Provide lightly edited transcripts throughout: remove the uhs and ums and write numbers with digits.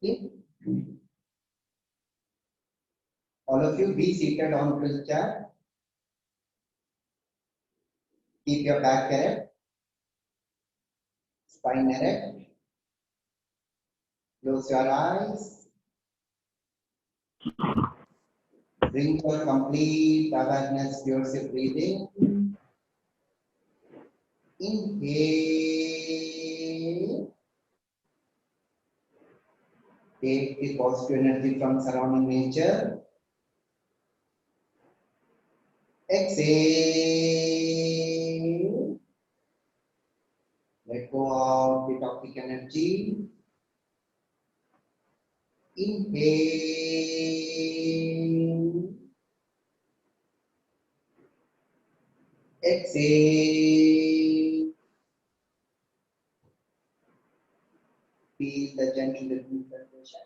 Okay. All of you be seated on the chair. Keep your back erect, spine erect. Close your eyes. Bring your complete awareness to your breathing. Inhale. Take the positive energy from surrounding nature. Exhale. Let go of the toxic energy. Inhale. Exhale. Feel the gentle rhythmic sensation.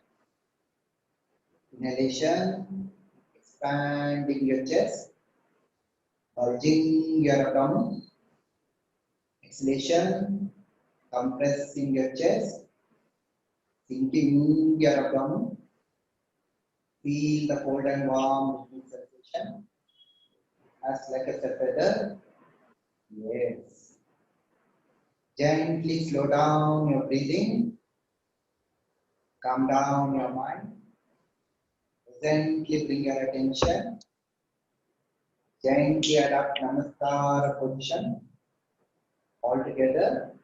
Inhalation, expanding your chest, bulging your abdomen. Exhalation, compressing your chest, sinking your abdomen. Feel the cold and warm sensation as like a feather. Yes. Gently slow down your breathing. Calm down your mind. Gently bring your attention. Gently adapt Namaskar position. All together.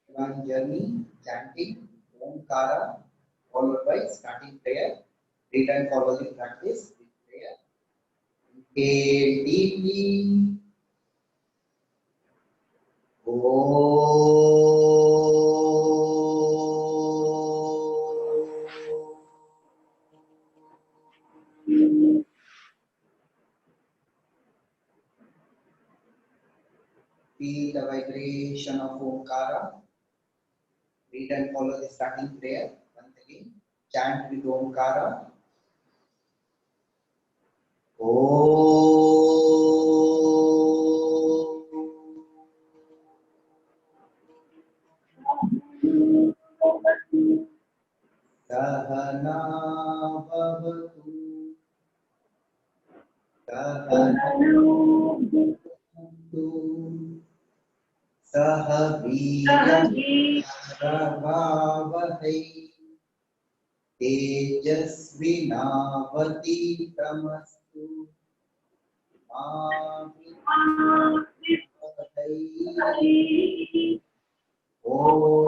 One journey, chanting Omkara, followed by starting prayer. Return follow the practice with prayer. Inhale deeply. Feel the vibration of Omkara. Read and follow the starting prayer. Once again, chant with Omkara. Sahana bhavatu. Sahana bhavatu. Saha Vijayavavahai. Tejasvinavati tamastu. Om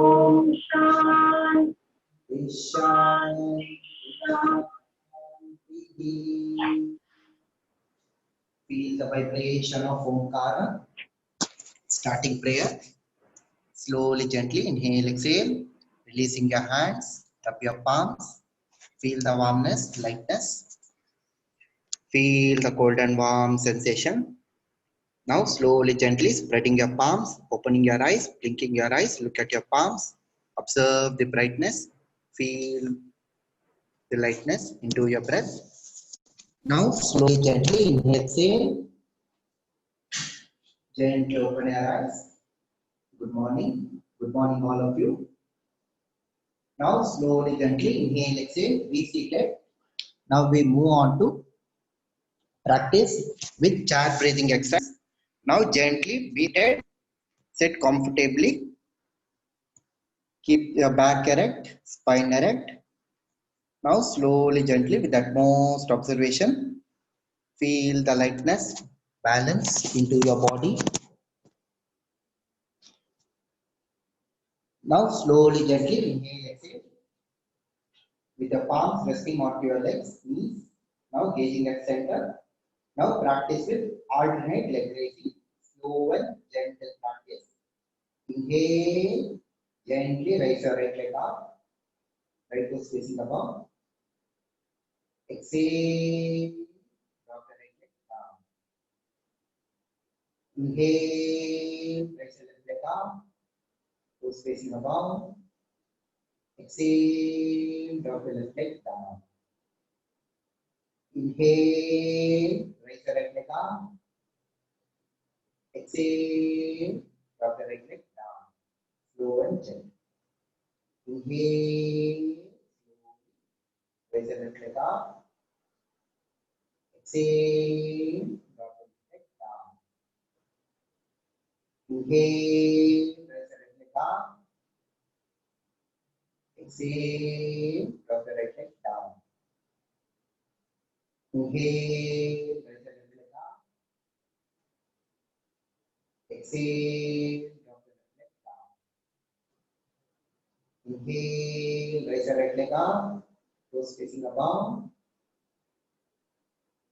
Shanti Shanti. Feel the vibration of Omkara. Starting prayer. Slowly, gently inhale, exhale. Releasing your hands. Tap your palms. Feel the warmness, lightness. Feel the cold and warm sensation. Now slowly, gently spreading your palms, opening your eyes, blinking your eyes, look at your palms, observe the brightness, feel the lightness into your breath. Now slowly, gently inhale, exhale, gently open your eyes. Good morning all of you. Now slowly, gently inhale, exhale, be seated. Now we move on to practice with chair breathing exercise. Now gently be seated, sit comfortably. Keep your back erect, spine erect. Now slowly, gently, with utmost observation, feel the lightness, balance into your body. Now slowly, gently, inhale, exhale. With the palms resting onto your legs, knees. Now gazing at center. Now practice with alternate leg raising. Slow and gentle practice. Inhale, gently raise your right leg up. Right foot facing above. Exhale, drop the right leg down. Inhale, raise your left leg up. Toes facing above. Exhale, drop your left leg down. Inhale, raise your right leg up. Exhale, drop your right leg down. Slow and gentle. Inhale, raise your left leg up. Exhale, drop the leg down. Inhale, raise your left leg up. Exhale, drop the right leg down. Inhale, raise your left leg up. Exhale, drop the left leg down. Inhale, raise your right leg up. Toes facing above.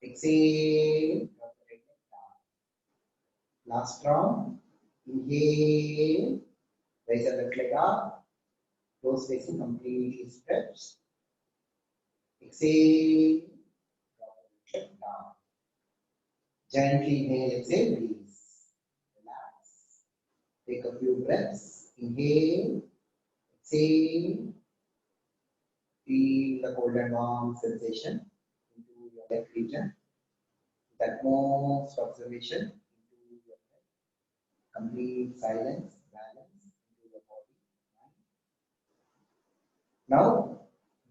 Exhale, drop the right leg down. Last round. Inhale, raise your left leg up. Toes facing completely stretched. Exhale, drop the left leg down. Gently inhale, exhale, release. Relax. Take a few breaths. Inhale, exhale. Feel the cold and warm sensation into your left region. That most observation into your head. Complete silence, balance into your body. Now,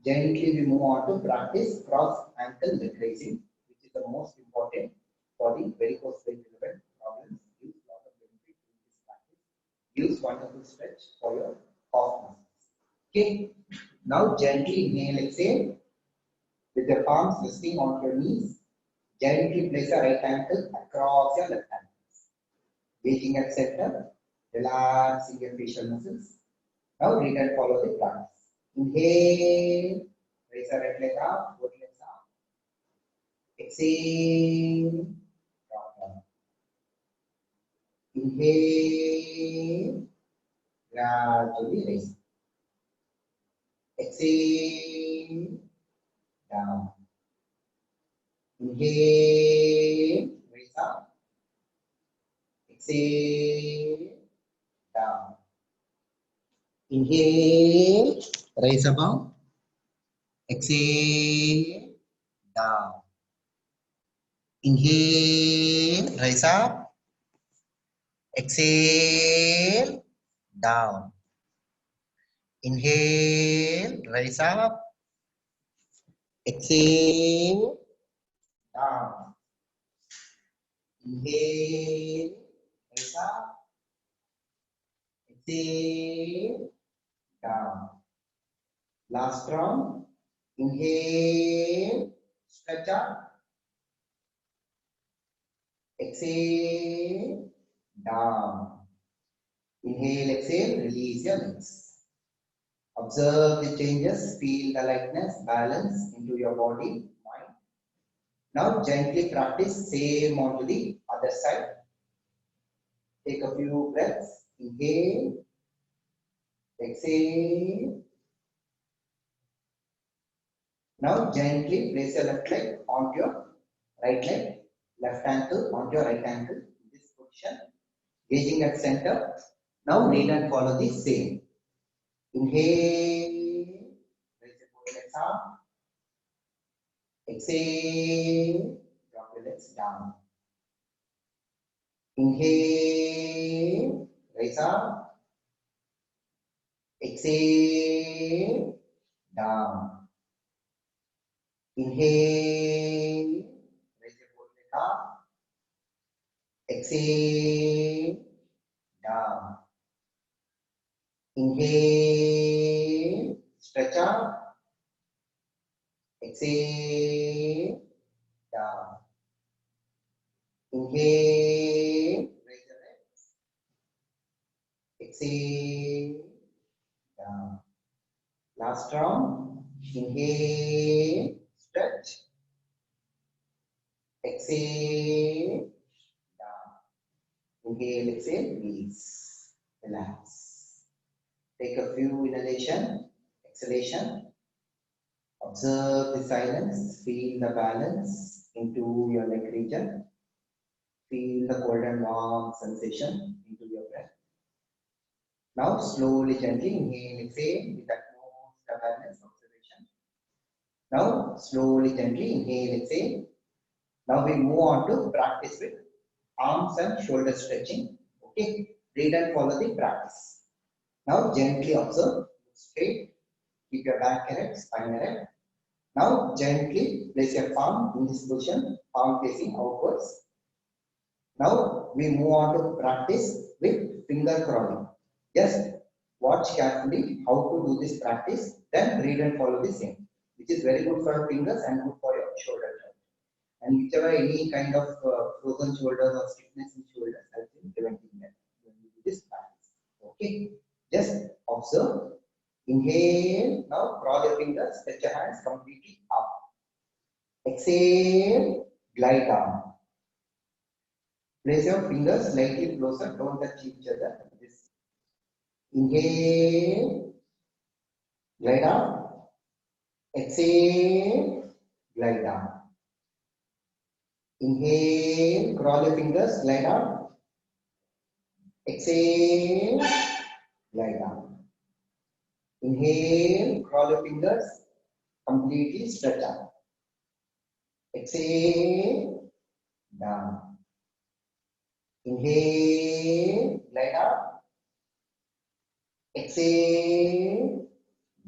gently we move on to practice cross ankle leg raising, which is the most important for the varicose vein relevant problems. Gives lot of benefit in this practice. Gives wonderful stretch for your calf muscles. Okay. Now, gently inhale, exhale. With your palms resting on your knees, gently place the right ankle across your left ankle. Gauging at center, relaxing your facial muscles. Now read and follow the practice. Inhale, raise the right leg up, both legs up. Exhale, drop down. Inhale, gradually raise. Exhale, down. Inhale, raise up. Exhale, down. Inhale, raise above. Exhale, down. Inhale, raise up. Exhale, down. Inhale, raise up. Exhale, down. Inhale, raise up. Exhale, down. Last round. Inhale, stretch up. Exhale, down. Inhale, exhale, release your legs. Observe the changes, feel the lightness, balance into your body, mind. Now gently practice same onto the other side. Take a few breaths. Inhale, exhale. Now gently place your left leg onto your right leg, left ankle onto your right ankle in this position. Gauging at center. Now read and follow the same. Inhale, raise your both legs up. Exhale, drop your legs down. Inhale, raise up. Exhale, down. Inhale, raise your both legs up. Exhale, down. Inhale, stretch up. Exhale, down. Inhale, raise your legs. Exhale, down. Last round. Inhale, stretch. Exhale, down. Inhale, exhale, release. Relax. Take a few inhalation, exhalation. Observe the silence, feel the balance into your neck region. Feel the cold and warm sensation into your breath. Now slowly, gently inhale, exhale with utmost awareness, observation. Now slowly, gently inhale, exhale. Now we move on to practice with arms and shoulder stretching. Okay, read and follow the practice. Now gently observe, look straight, keep your back erect, spine erect. Now gently place your palm in this position, palm facing outwards. Now we move on to practice with finger crawling. Just watch carefully how to do this practice, then read and follow the same, which is very good for your fingers and good for your shoulder joint. And whichever any kind of frozen shoulders or stiffness in shoulders, I think preventing that when you do this practice. Okay, just observe. Inhale. Now crawl your fingers, stretch your hands completely up. Exhale, glide down. Place your fingers slightly closer, don't touch each other. This. Inhale, glide up. Exhale, glide down. Inhale, crawl your fingers, glide up. Exhale, glide down. Inhale, crawl your fingers, completely stretch out. Exhale, down. Inhale, glide up. Exhale,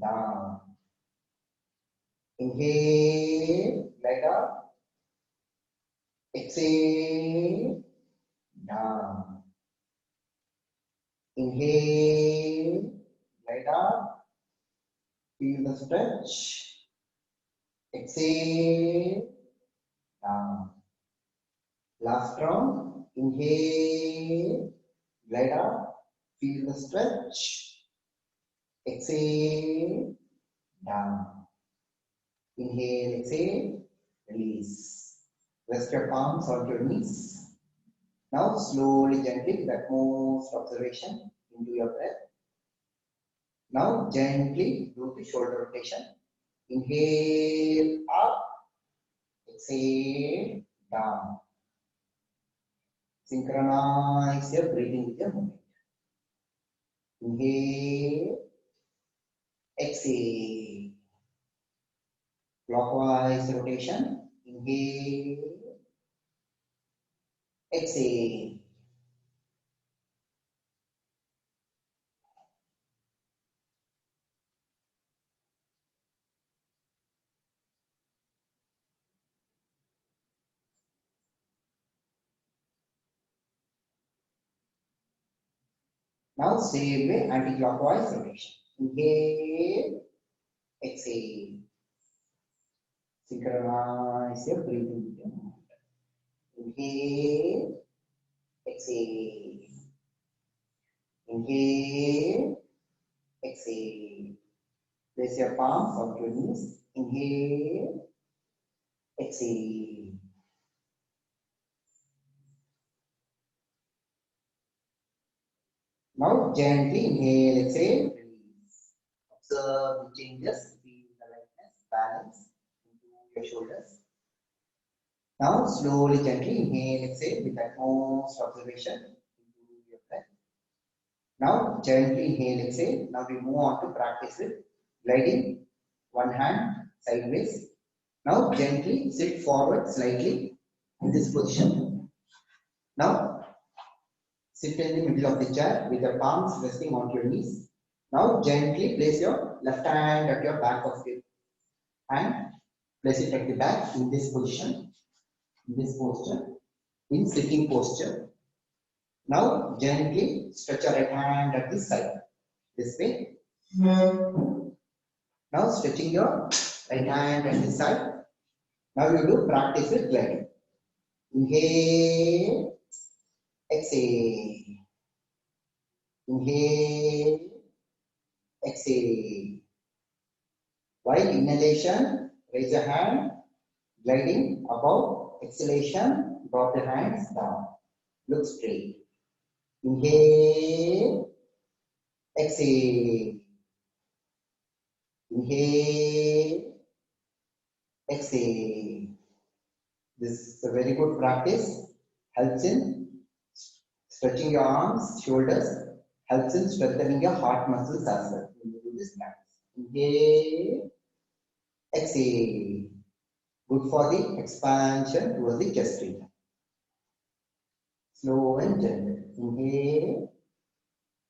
down. Inhale, glide up. Exhale, down. Inhale, glide up. Feel the stretch. Exhale, down. Last round. Inhale, glide up. Feel the stretch. Exhale, down. Inhale, exhale, release. Rest your palms on your knees. Now slowly, gently, with utmost observation into your breath. Now gently do the shoulder rotation. Inhale up, exhale down. Synchronize your breathing with your movement. Inhale, exhale. Clockwise rotation. Inhale, exhale. Now same way, anti-clockwise rotation. Inhale, exhale. Synchronize your breathing with your movement. Inhale, exhale. Inhale, exhale. Place your palms on your knees. Inhale, exhale. Now gently inhale, exhale, release. Observe the changes, feel the lightness, balance into your shoulders. Now slowly, gently inhale, exhale with utmost observation into your breath. Now gently inhale, exhale. Now we move on to practice with gliding. One hand sideways. Now gently sit forward slightly in this position. Now sit in the middle of the chair with your palms resting on your knees. Now gently place your left hand at your back of your hand. Place it at the back in this position, in this posture, in sitting posture. Now gently stretch your right hand at the side, this way. Now stretching your right hand at the side. Now you do practice with gliding. Inhale, exhale. Inhale, exhale. While inhalation, raise your hand, gliding above. Exhalation, drop the hands down. Look straight. Inhale, exhale. Inhale, exhale. This is a very good practice. Helps in stretching your arms, shoulders. Helps in strengthening your heart muscles as well. When you do this practice. Inhale, exhale. Good for the expansion towards the chest region. Slow and gentle. Inhale,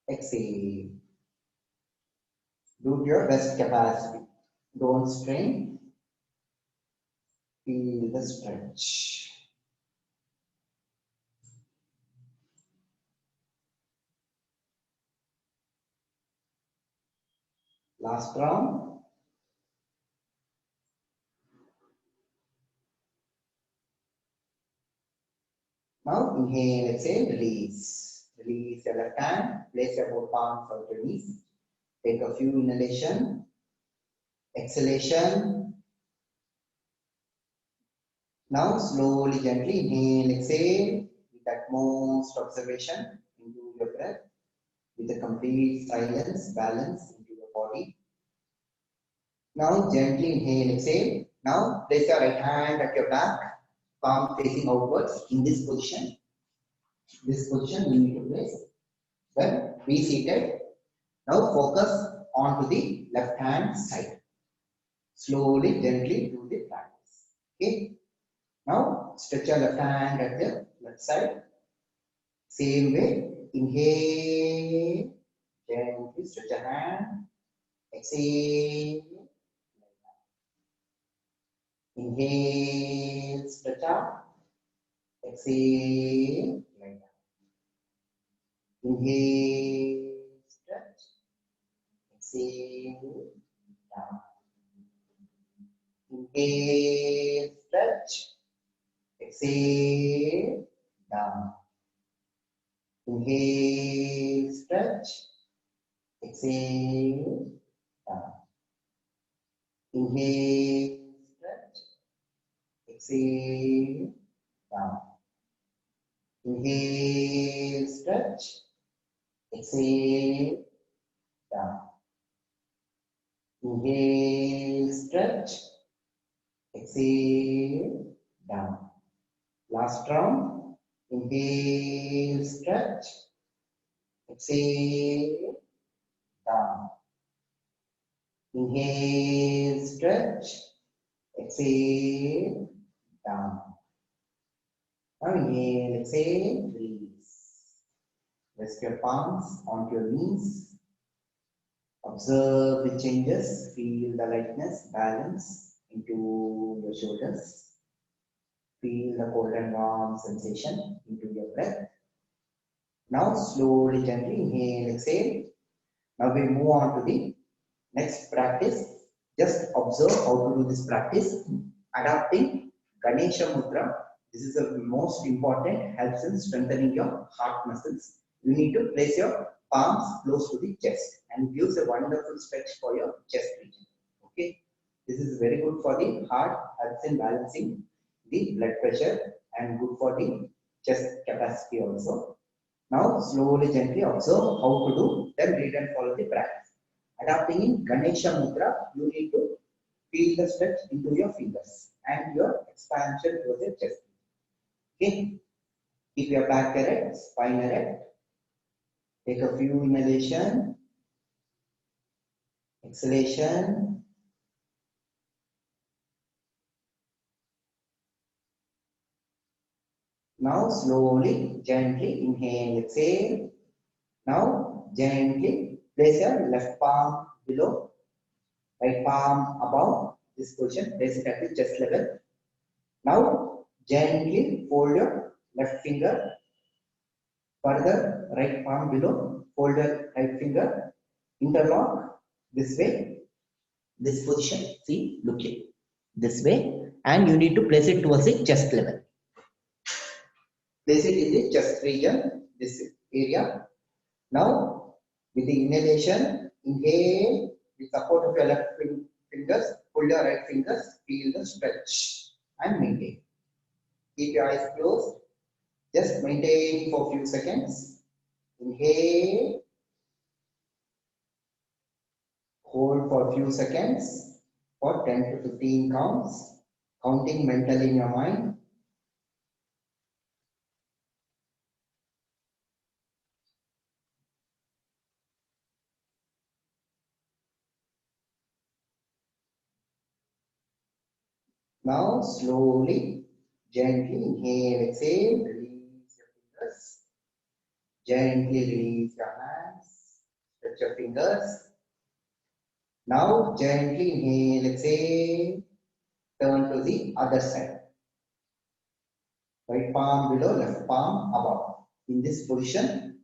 exhale. Do your best capacity. Don't strain. Feel the stretch. Last round. Now inhale, exhale, release. Release your left hand, place your both palms on your knees. Take a few inhalation, exhalation. Now slowly, gently inhale, exhale with utmost observation into your breath, with a complete silence, balance into your body. Now gently inhale, exhale. Now place your right hand at your back, palm facing outwards in this position. This position you need to place. Then be seated. Now focus onto the left hand side. Slowly, gently do the practice. Okay. Now stretch your left hand at the left side. Same way. Inhale. Gently stretch your hand. Exhale. Inhale. Stretch out. Exhale. Lie down. Inhale. Stretch. Exhale. Down. Inhale. Stretch. Exhale. Down. Inhale, stretch. Exhale, down. Inhale, stretch. Exhale, down. Inhale, stretch. Exhale, down. Inhale, stretch. Exhale, down. Last round. Inhale, stretch. Exhale, down. Inhale, stretch. Exhale, down. Now inhale, exhale, release. Rest your palms onto your knees. Observe the changes. Feel the lightness, balance into your shoulders. Feel the cold and warm sensation into your breath. Now slowly, gently inhale, exhale. Now we move on to the next practice. Just observe how to do this practice. Adapting Ganesha Mudra. This is the most important, helps in strengthening your heart muscles. You need to place your palms close to the chest and gives a wonderful stretch for your chest region. Okay, this is very good for the heart, helps in balancing the blood pressure and good for the chest capacity also. Now slowly, gently observe how to do, then read and follow the practice. Adapting in Ganesha Mudra, you need to feel the stretch into your fingers and your expansion towards the chest. Okay, keep your back erect, spine erect. Take a few inhalation, exhalation. Now slowly, gently inhale, exhale. Now gently place your left palm below, right palm above this position, place it at the chest level. Now gently fold your left finger, further right palm below, fold your right finger, interlock this way, this position, see, look here, this way, and you need to place it towards the chest level. Place it in the chest region, this area. Now, with the inhalation, inhale with support of your left fingers, pull your right fingers, feel the stretch and maintain. Keep your eyes closed. Just maintain for a few seconds. Inhale. Hold for a few seconds for 10 to 15 counts. Counting mentally in your mind. Now slowly, gently inhale, exhale, release your fingers. Gently release your hands, stretch your fingers. Now gently inhale, exhale. Turn to the other side. Right palm below, left palm above. In this position,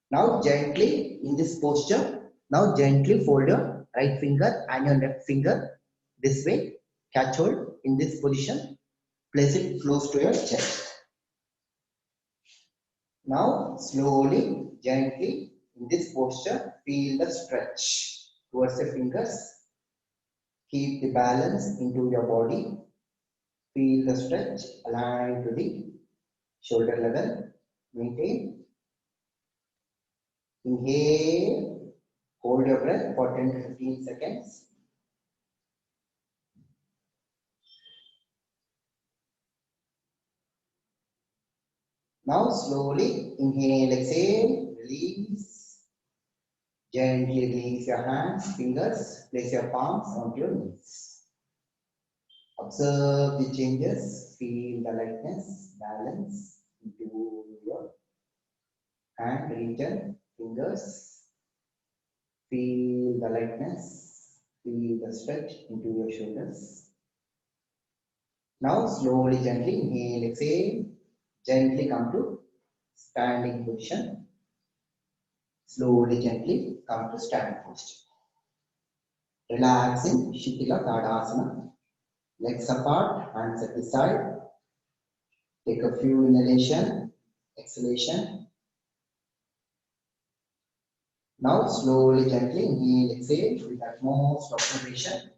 now gently in this posture, now gently fold your right finger and your left finger this way. Catch hold in this position. Place it close to your chest. Now slowly, gently in this posture, feel the stretch towards the fingers. Keep the balance into your body. Feel the stretch, align to the shoulder level. Maintain. Inhale. Hold your breath for 10 to 15 seconds. Now slowly inhale, exhale, release. Gently release your hands, fingers, place your palms onto your knees. Observe the changes, feel the lightness, balance into your hand region, fingers. Feel the lightness, feel the stretch into your shoulders. Now slowly, gently inhale, exhale, gently come to standing position. Slowly, gently come to standing posture. Relaxing Shitila Tadasana. Legs apart, hands at the side. Take a few inhalation, exhalation. Now slowly, gently inhale, exhale with utmost observation.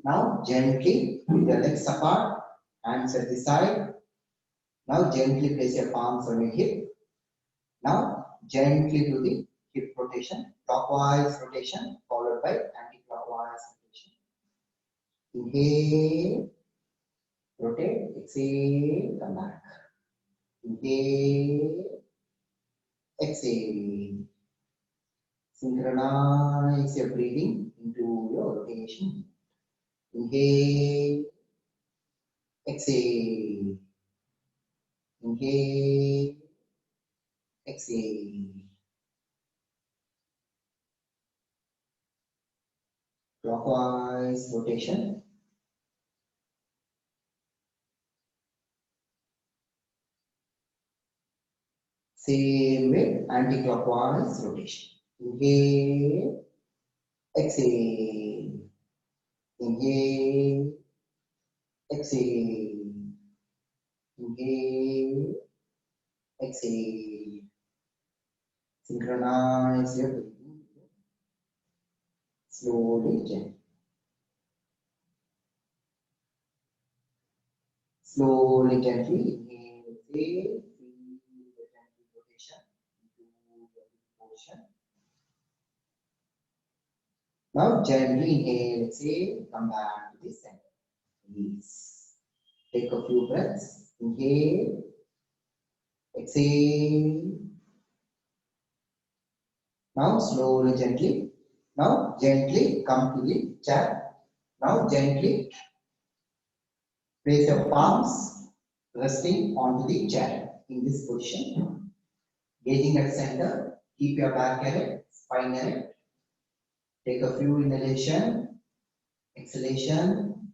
Now gently with your legs apart, hands at the side. Now gently place your palms on your hip. Now gently do the hip rotation, clockwise rotation followed by anti-clockwise rotation. Inhale, rotate, exhale, come back. Inhale, exhale. Synchronize your breathing into your rotation. Inhale, exhale. Inhale, exhale. Clockwise rotation. Same way, anti-clockwise rotation. Inhale, exhale. Inhale, exhale. Inhale, exhale. Synchronize your breathing. Slowly, gently. Slowly, gently. Inhale, exhale. Feel the gentle rotation into your position. Now, gently inhale, exhale. Come back to the center. Release. Take a few breaths. Inhale, exhale. Now slowly, gently. Now gently come to the chair. Now gently place your palms resting onto the chair in this position. Gazing at center. Keep your back erect, spine erect. Take a few inhalation, exhalation.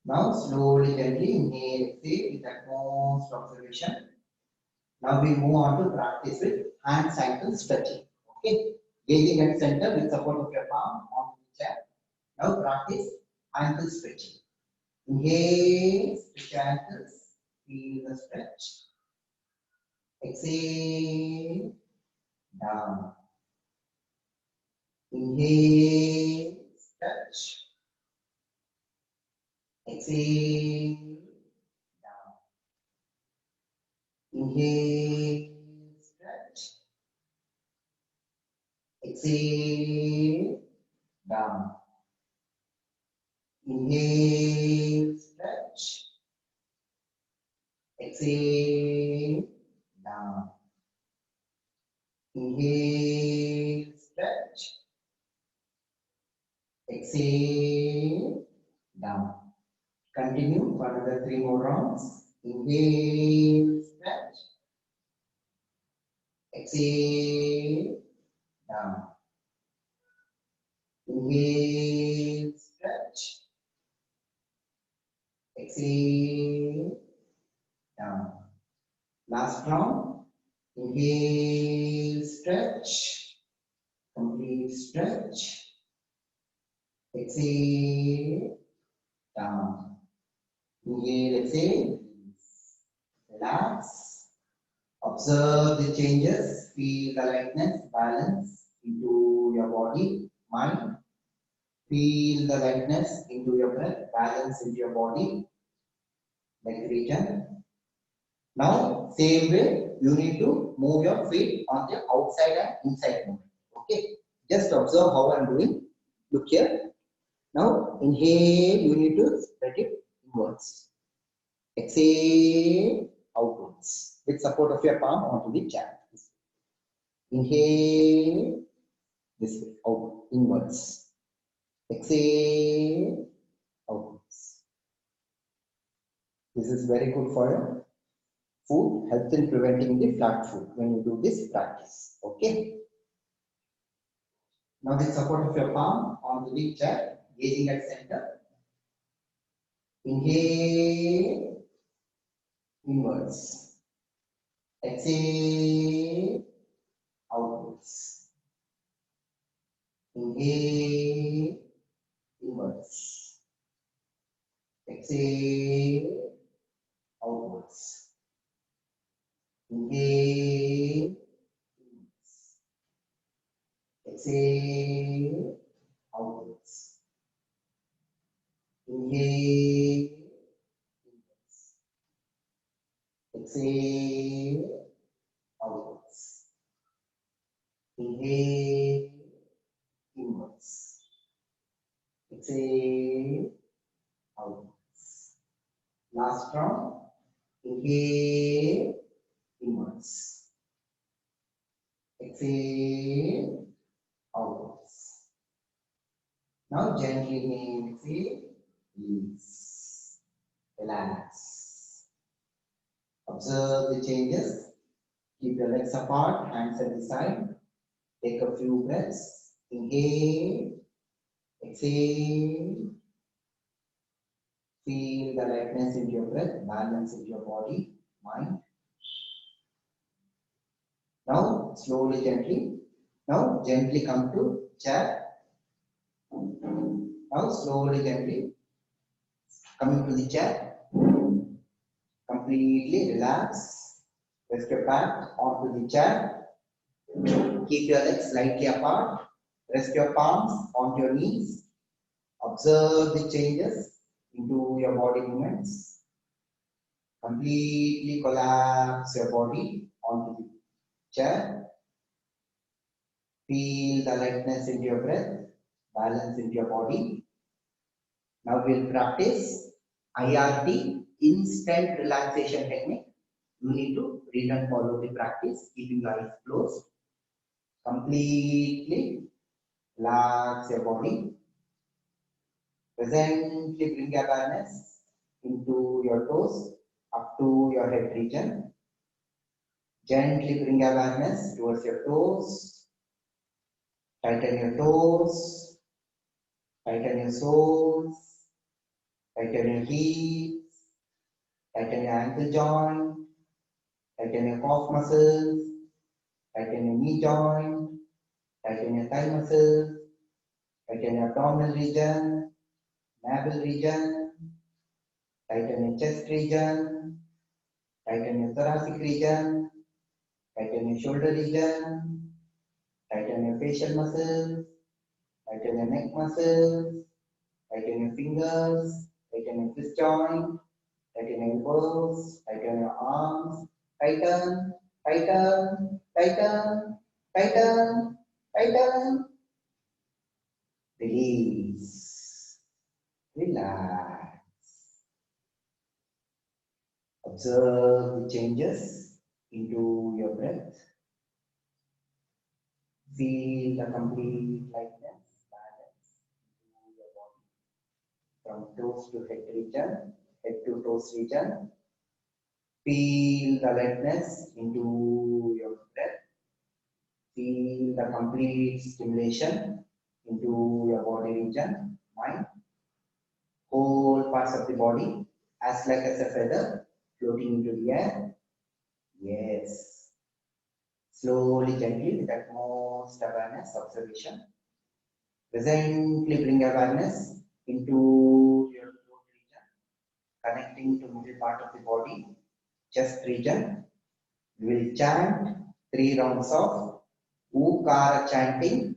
Now slowly, gently inhale, exhale with utmost observation. Now we move on to practice with hands ankle stretching. Okay. Gazing at center with support of your palm on the chair. Now practice ankle stretching. Inhale, stretch your ankles. Feel the stretch. Exhale, down. Inhale, stretch. Exhale, down. Inhale, stretch. Exhale, down. Inhale, stretch. Exhale, down. Inhale, stretch. Exhale, down. Continue for another 3 more rounds. Inhale, stretch. Exhale, down. Inhale, stretch. Exhale, down. Last round. Inhale, stretch. Complete stretch. Exhale, down. Inhale, exhale. Relax. Observe the changes. Feel the lightness, balance into your body, mind. Feel the lightness into your breath, balance into your body, neck region. Now, same way, you need to move your feet on the outside and inside movement. Okay, just observe how I'm doing. Look here. Now, inhale, you need to spread it inwards. Exhale, outwards. With support of your palm onto the chair. Inhale, this way, out, inwards. Exhale, outwards. This is very good for your food, helps in preventing the flat food when you do this practice. Okay. Now with support of your palm onto the chair, gazing at center. Inhale, inwards. Exhale, outwards. Inhale, inwards. Exhale, outwards. Inhale, inwards. Exhale, outwards. Inhale, inwards. Exhale, outwards. Inhale, inwards. Exhale, outwards. Last round. Inhale, inwards. Exhale, outwards. Now gently exhale, release, relax. Observe the changes. Keep your legs apart, hands at the side. Take a few breaths. Inhale, exhale. Feel the lightness into your breath, balance into your body, mind. Now, slowly, gently. Now, gently come to chair. Now, slowly, gently coming to the chair. Completely relax. Rest your back onto the chair. Keep your legs slightly apart. Rest your palms onto your knees. Observe the changes into your body movements. Completely collapse your body onto the chair. Feel the lightness into your breath, balance into your body. Now we'll practice IRT, instant relaxation technique. You need to read and follow the practice, keeping your eyes closed. Completely relax your body. Presently bring awareness into your toes, up to your head region. Gently bring awareness towards your toes. Tighten your toes. Tighten your soles. Tighten your heels. Tighten your ankle joint. Tighten your calf muscles. Tighten your knee joint. Tighten your thigh muscles. Tighten your abdominal region. Navel region. Tighten your chest region. Tighten your thoracic region. Tighten your shoulder region. Tighten your facial muscles. Tighten your neck muscles. Tighten your fingers. Tighten your wrist joint. Tighten your elbows. Tighten your arms. Tighten, tighten, tighten, tighten, tighten. Release. Relax. Observe the changes into your breath. Feel the complete lightness, balance into your body. From toes to head region, head to toes region. Feel the lightness into your breath. Feel the complete stimulation into your body region, mind, whole parts of the body as like as a feather floating into the air. Yes. Slowly, gently, with utmost awareness, observation. Presently bring awareness into your throat region, connecting to middle part of the body, chest region. We will chant 3 rounds of Ukara chanting.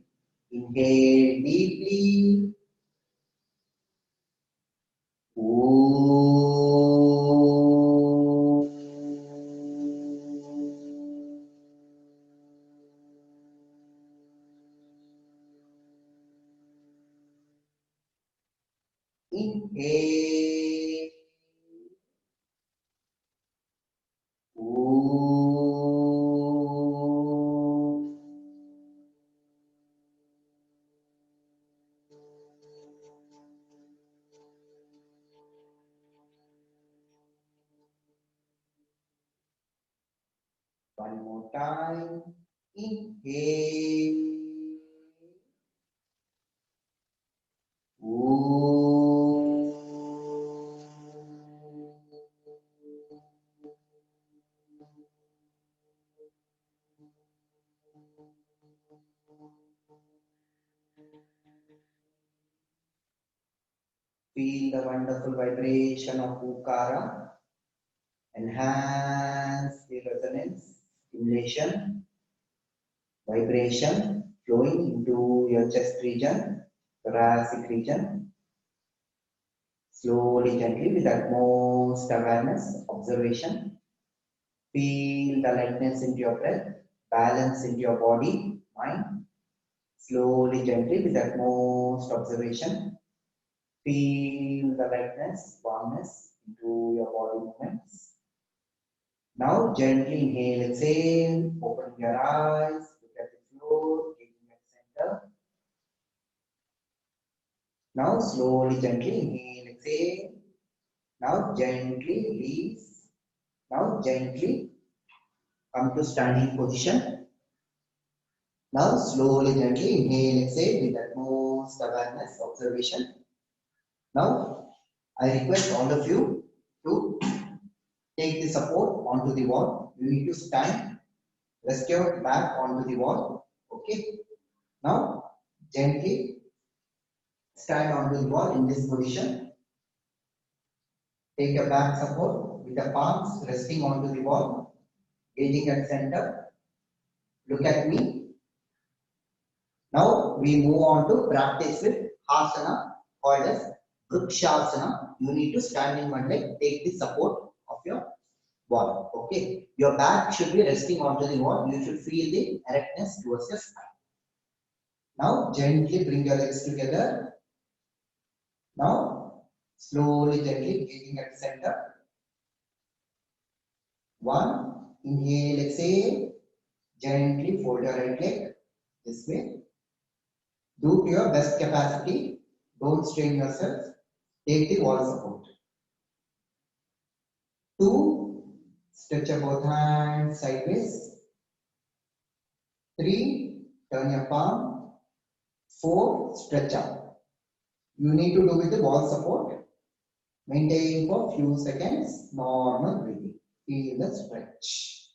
Inhale deeply. Inhale. One more time. Inhale. Feel the wonderful vibration of Ukara. Enhance the resonance, stimulation, vibration flowing into your chest region, thoracic region. Slowly, gently, with utmost awareness, observation. Feel the lightness into your breath, balance into your body, mind. Slowly, gently, with utmost observation. Feel the lightness, warmness into your body movements. Now gently inhale, exhale, open your eyes, look at the floor, taking at center. Now slowly, gently inhale, exhale. Now gently release. Now gently come to standing position. Now slowly, gently inhale, exhale with utmost awareness, observation. Now I request all of you to take the support onto the wall. You need to stand, rest your back onto the wall. Okay. Now gently stand onto the wall in this position. Take your back support with the palms resting onto the wall, gazing at center. Look at me. Now we move on to practice with asana called as Vrikshasana. You need to stand in one leg, take the support of your wall. Okay. Your back should be resting onto the wall. You should feel the erectness towards your spine. Now gently bring your legs together. Now slowly, gently gazing at center. One, inhale, exhale, gently fold your right leg this way. Do to your best capacity. Don't strain yourself. Take the wall support. Two, stretch your both hands sideways. Three, turn your palm. Four, stretch up. You need to do with the wall support. Maintain for few seconds. Normal breathing. Feel the stretch.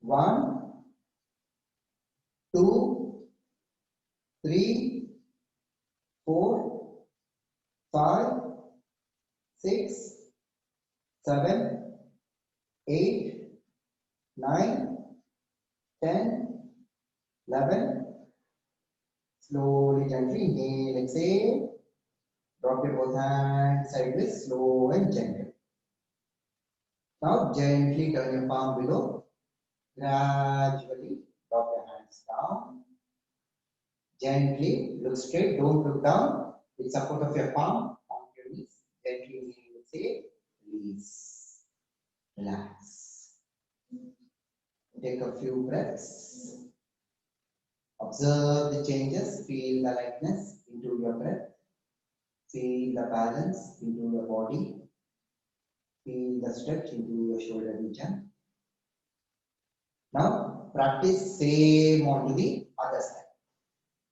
1, 2, 3, 4, 5, 6, 7, 8, 9, 10, 11. Slowly, gently inhale, exhale. Drop your both hands sideways, slow and gentle. Now gently turn your palm below. Gradually drop your hands down. Gently look straight, don't look down. With support of your palm on your knees. Gently inhale, exhale, release. Relax. Take a few breaths. Observe the changes. Feel the lightness into your breath. Feel the balance into your body. Feel the stretch into your shoulder region. Now practice same onto the other side.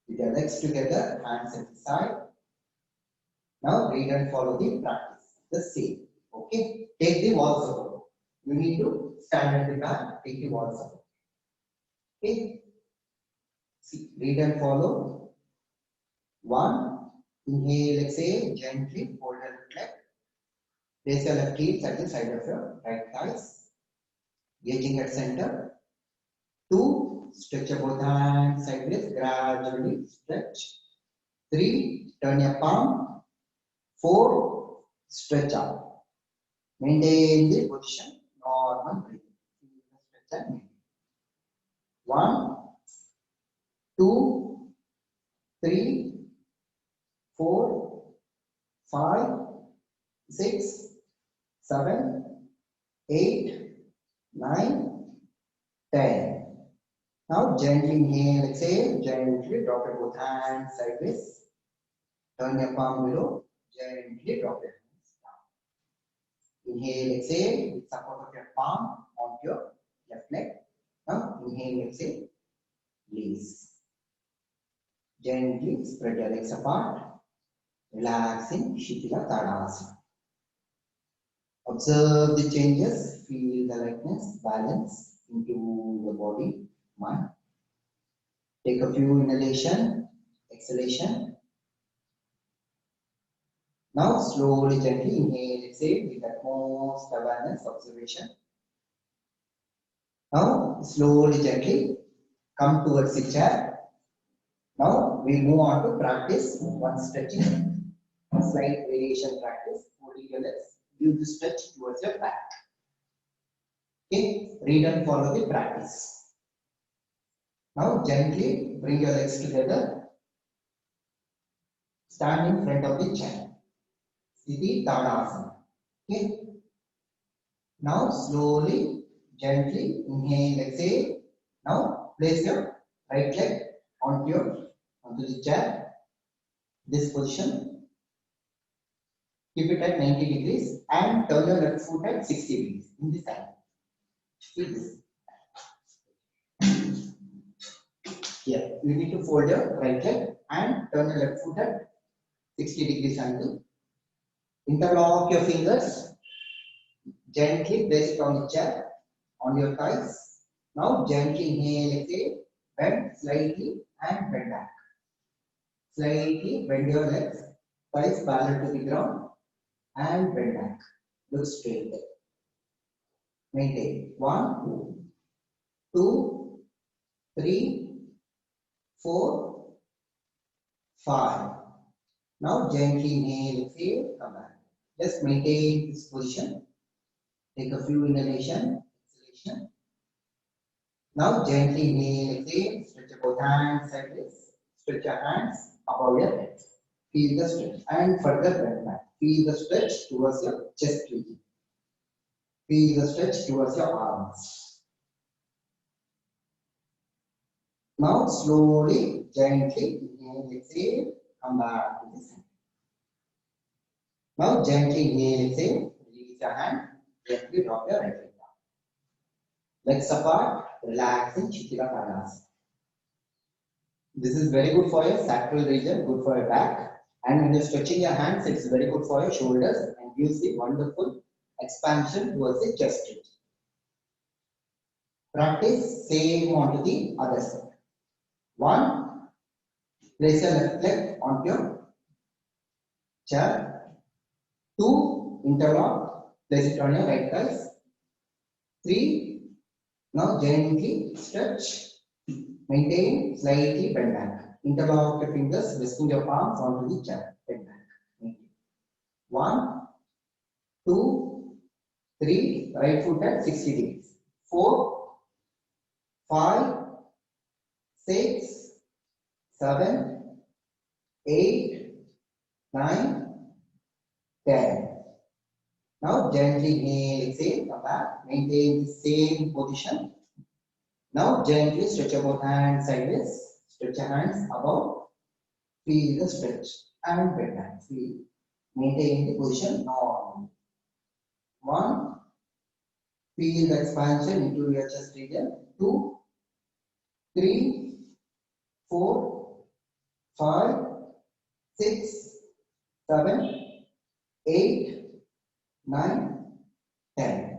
With your your legs together, hands at the side. Now read and follow the practice. The same. Okay. Take the wall support. You need to stand at the back, take the wall support. Okay. See, read and follow. 1. Inhale, exhale, gently fold your left leg. Place your left heels at the side of your right thighs. Gauging at center. 2. Stretch your both hands sideways, gradually stretch. 3. Turn your palm. 4. Stretch out. Maintain the position, normal breathing. Stretch and maintain. 1, 2, 3, 4, 5, 6, 7, 8, 9, 10. Now gently inhale, exhale, gently drop your both hands sideways. Turn your palm below, gently drop your hands down. Inhale, exhale with support of your palm onto your left leg. Now inhale, exhale, release. Gently spread your legs apart. Relaxing Shitila Tadasana. Observe the changes, feel the lightness, balance into the body, mind. Take a few inhalation, exhalation. Now slowly, gently inhale, exhale with utmost awareness, observation. Now slowly, gently come towards the chair. Now we move on to practice one stretching. Slight variation practice, holding your legs, give the stretch towards your back. Okay, read and follow the practice. Now gently bring your legs together, stand in front of the chair. Sthiti Tadasana. Okay. Now slowly, gently inhale, exhale. Now place your right leg onto the chair. This position. Keep it at 90 degrees and turn your left foot at 60 degrees in this angle. Please. Here, you need to fold your right leg and turn your left foot at 60 degrees angle. Interlock your fingers. Gently place it on the chair, on your thighs. Now gently inhale, exhale, bend slightly and bend back. Slightly bend your legs, thighs parallel to the ground and bend back. Look straight. Maintain. 1, 2, 3, 4, 5. Now gently inhale, exhale, come back. Just maintain this position. Take a few inhalation, exhalation. Now gently inhale, exhale, stretch your both hands sideways. Stretch your hands above your head. Feel the stretch and further bend back. Feel the stretch towards your chest region. Feel the stretch towards your arms. Now slowly, gently inhale, exhale, come back to the center. Now gently inhale, exhale, release your hand, gently drop your right leg down. Legs apart, relaxing Shitila Tadasana. This is very good for your sacral region, good for your back. And when you're stretching your hands, it's very good for your shoulders and gives the wonderful expansion towards the chest region. Practice same onto the other side. 1. Place your left leg onto your chair. 2. Interlock. Place it on your right thighs. 3. Now gently stretch. Maintain, slightly bend back. Interlock your fingers, resting your palms onto the chair. Bend back. Maintain. 1, 2, 3. Right foot at 60 degrees. 4, 5, 6, 7, 8, 9, 10. Now gently inhale, exhale, come back. Maintain the same position. Now gently stretch your both hands sideways. Stretch your hands above. Feel the stretch and bend back. Feel. Maintain the position normal. 1. Feel the expansion into your chest region. 2, 3, 4, 5, 6, 7, 8, 9, 10.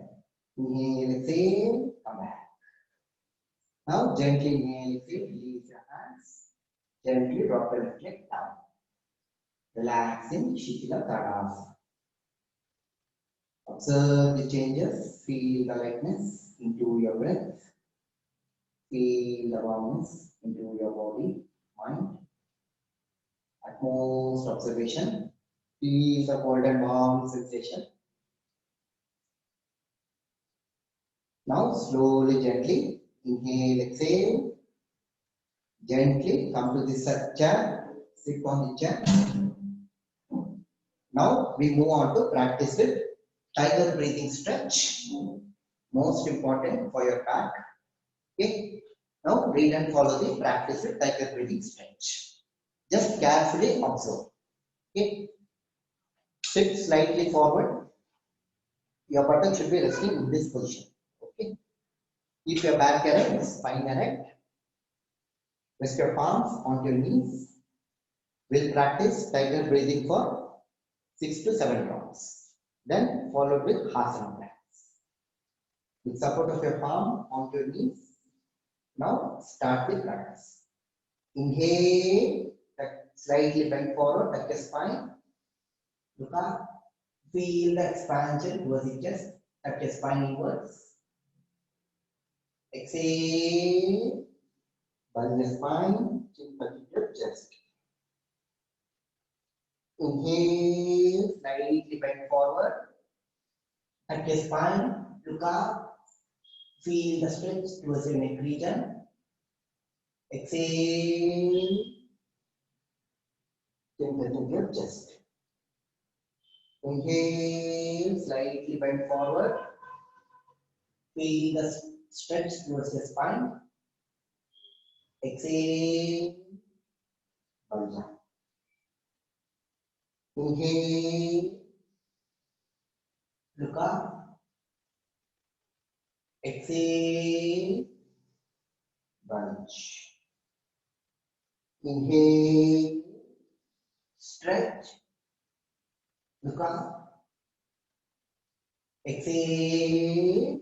Inhale, exhale, come back. Now gently inhale, exhale, release your hands. Gently drop your left leg down. Relaxing Shikila Tadasana. Observe the changes, feel the lightness into your breath. Feel the warmness into your body, mind. Utmost observation. Feel the cold and warm sensation. Now slowly, gently, inhale, exhale. Gently come to this chair, sit on the chair. Now we move on to practice with tiger breathing stretch. Most important for your back. Okay. Now read and follow the practice with tiger breathing stretch. Just carefully observe. Okay. Sit slightly forward. Your button should be resting in this position. Okay. Keep your back erect, spine erect. Rest your palms onto your knees. We'll practice tiger breathing for 6 to 7 rounds. Then followed with Hasana practice. With support of your palm onto your knees. Now start the practice. Inhale, slightly bend forward, touch your spine. Look up. Feel the expansion towards the chest, touch your spine inwards. Exhale, bend the spine, chin touch your chest. Inhale, slightly bend forward, touch your spine, look up, feel the stretch towards your neck region. Exhale, chin touch your chest. Inhale, slightly bend forward, feel the stretch towards your spine. Exhale, bend down. Inhale, look up. Exhale, bunch. Inhale, stretch. Look up. Exhale,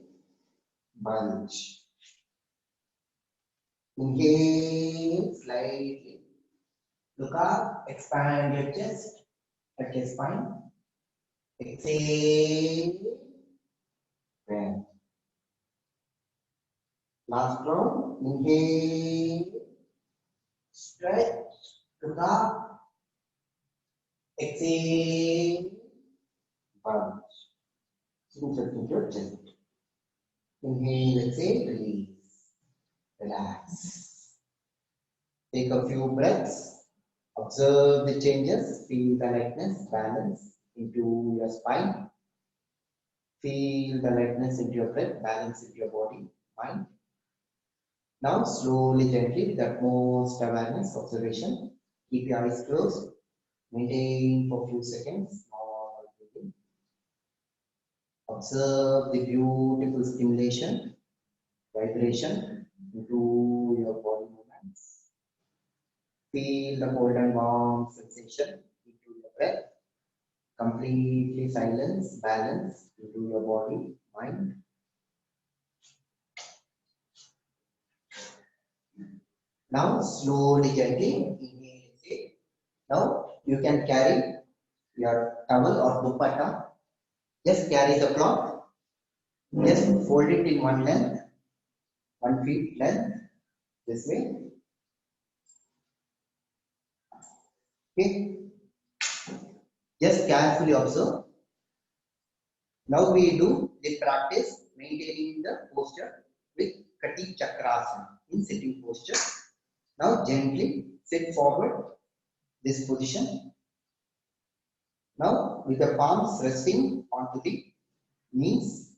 bunch. Inhale, slightly. Look up, expand your chest, touch your spine. Exhale, bend. Last round. Inhale, stretch, look up. Exhale, bunch. Chin your chest. Inhale, exhale, release. Relax. Take a few breaths. Observe the changes. Feel the lightness, balance into your spine. Feel the lightness into your breath, balance into your body, mind. Now slowly, gently, with utmost awareness, observation. Keep your eyes closed. Maintain for a few seconds. Normal breathing. Observe the beautiful stimulation, vibration into your body movements. Feel the cold and warm sensation into your breath. Completely silence, balance into your body, mind. Now slowly, gently, inhale, exhale. Now you can carry your towel or dupatta. Just carry the cloth. Just fold it in one length, 1 feet length, this way. Okay. Just carefully observe. Now we do the practice maintaining the posture with Kati Chakrasana in sitting posture. Now gently sit forward, this position. Now with the palms resting onto the knees.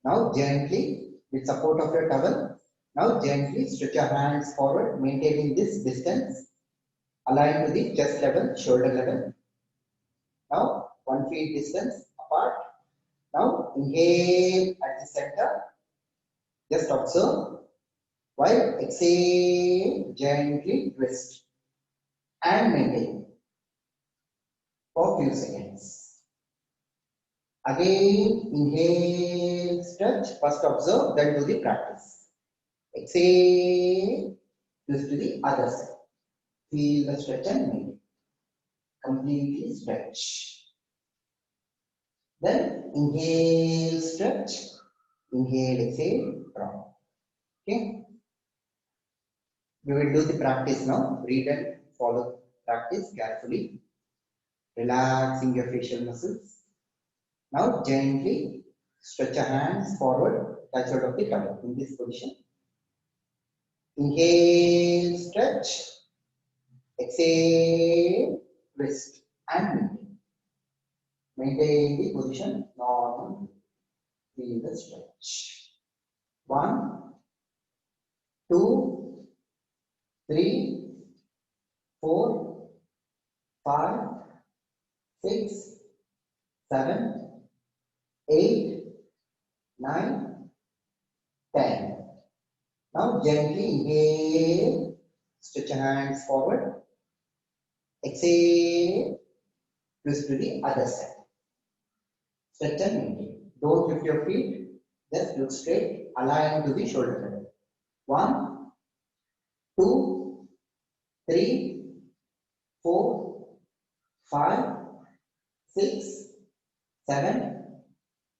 Now gently with support of your towel. Now gently stretch your hands forward, maintaining this distance. Align to the chest level, shoulder level. Now 1 feet distance apart. Now inhale at the center. Just observe. While exhale, gently twist. and maintain for few seconds. Again, inhale, stretch. First observe, then do the practice. Exhale, twist to the other side. Feel the stretch and maintain. Completely stretch. Then inhale, stretch. Inhale, exhale, drop. Okay. We will do the practice now. Read and follow practice carefully. Relaxing your facial muscles. Now gently stretch your hands forward, touch out of the tummy in this position. Inhale, stretch. Exhale, twist and maintain. Maintain the position normal. Feel the stretch. 1, 2, 3, 4, 5, 6, 7, 8, 9, 10. Now gently inhale, stretch your hands forward. Exhale, twist to the other side. Stretch and maintain. Don't lift your feet, just look straight, align to the shoulder level. 1, 2, 3, 4, 5, 6, 7,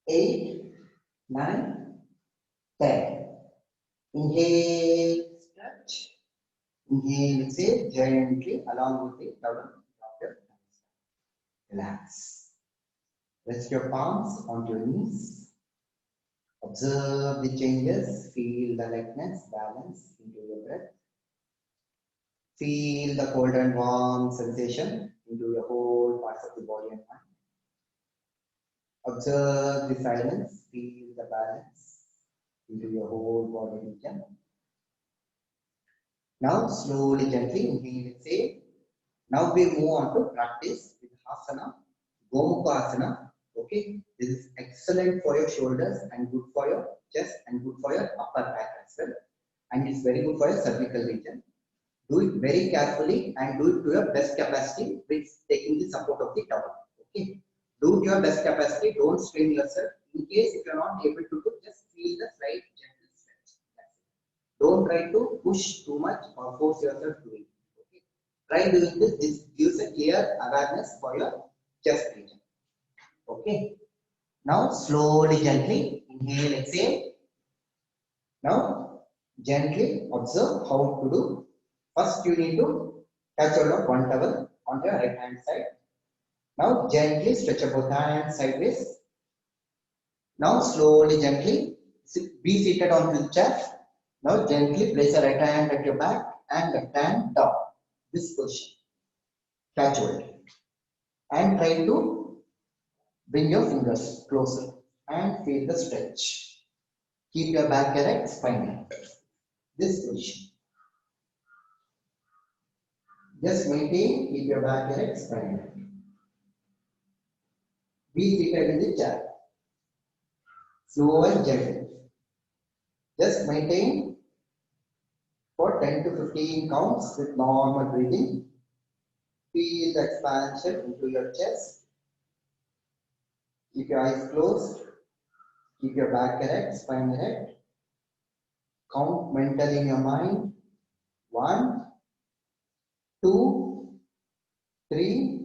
8, 9, 10. Inhale, stretch. Inhale, exhale, gently along with the towel. Relax. Rest your palms onto your knees. Observe the changes. Feel the lightness, balance into your breath. Feel the cold and warm sensation into your whole parts of the body and mind. Observe the silence. Feel the balance into your whole body region. Now slowly, gently inhale, exhale. Now we move on to practice with Hasana, Gomukha Asana. Okay, this is excellent for your shoulders and good for your chest and good for your upper back as well. And it's very good for your cervical region. Do it very carefully and do it to your best capacity with taking the support of the towel. Okay, do it to your best capacity. Don't strain yourself. In case if you're not able to do, just feel the slight gentle stretch. Don't try to push too much or force yourself to it. Okay, try doing this. This gives a clear awareness for your chest region. Okay. Now slowly, gently inhale, exhale. Now gently observe how to do. First, you need to touch hold of one towel on your right hand side. Now gently stretch your both hands sideways. Now slowly, gently be seated on the chair. Now gently place your right hand at your back and left hand down. This position. Touch hold. And try to bring your fingers closer and feel the stretch. Keep your back erect, spine erect. This position. Just maintain, keep your back erect, spine erect. Be seated in the chair. Slow and gentle. Just maintain for 10 to 15 counts with normal breathing. Feel the expansion into your chest. Keep your eyes closed. Keep your back erect, spine erect. Count mentally in your mind. 1, 2, 3,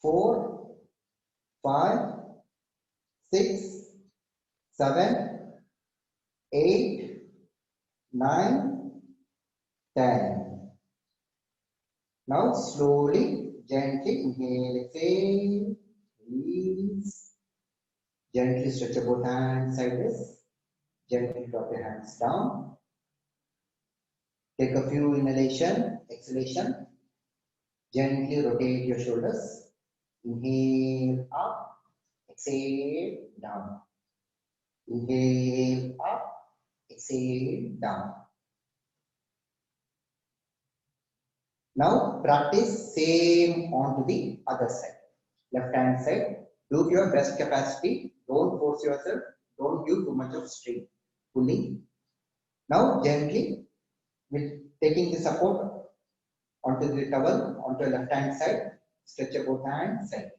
4, 5, 6, 7, 8, 9, 10. Now slowly, gently inhale, exhale, release. Gently stretch your both hands sideways. Gently drop your hands down. Take a few inhalation, exhalation. Gently rotate your shoulders. Inhale up, exhale down. Inhale up, exhale down. Now practice same on to the other side. Left hand side. Do your best capacity. Don't force yourself. Don't give too much of strain. Pulling. Now gently, with taking the support onto the towel, onto the left hand side, stretch your both hands sideways.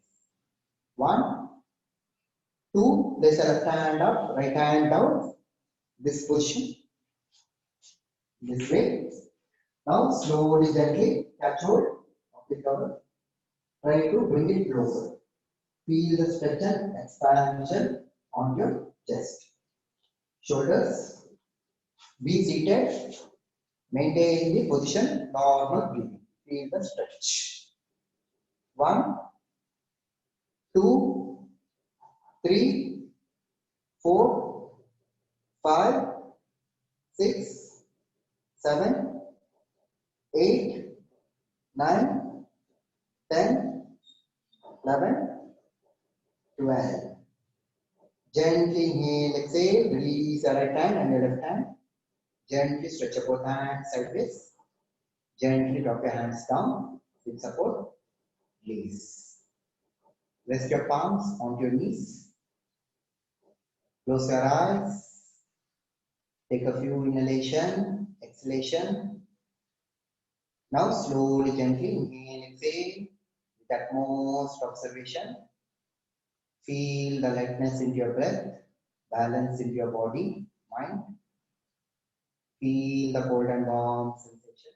1, 2, place your left hand up, right hand down, this position, this way. Now slowly, gently catch hold of the towel. Try to bring it closer. Feel the stretch and expansion on your chest. Shoulders. Be seated. Maintain the position, normal breathing. Feel the stretch. 1, 2, 3, 4, 5, 6, 7, 8, 9, 10, 11, 12. Gently inhale, exhale, release your right hand and your left hand. Gently stretch your both hands sideways. Gently drop your hands down with support. Release. Rest your palms onto your knees. Close your eyes. Take a few inhalation, exhalation. Now slowly, gently inhale, exhale with utmost observation. Feel the lightness into your breath, balance into your body, mind. Feel the cold and warm sensation.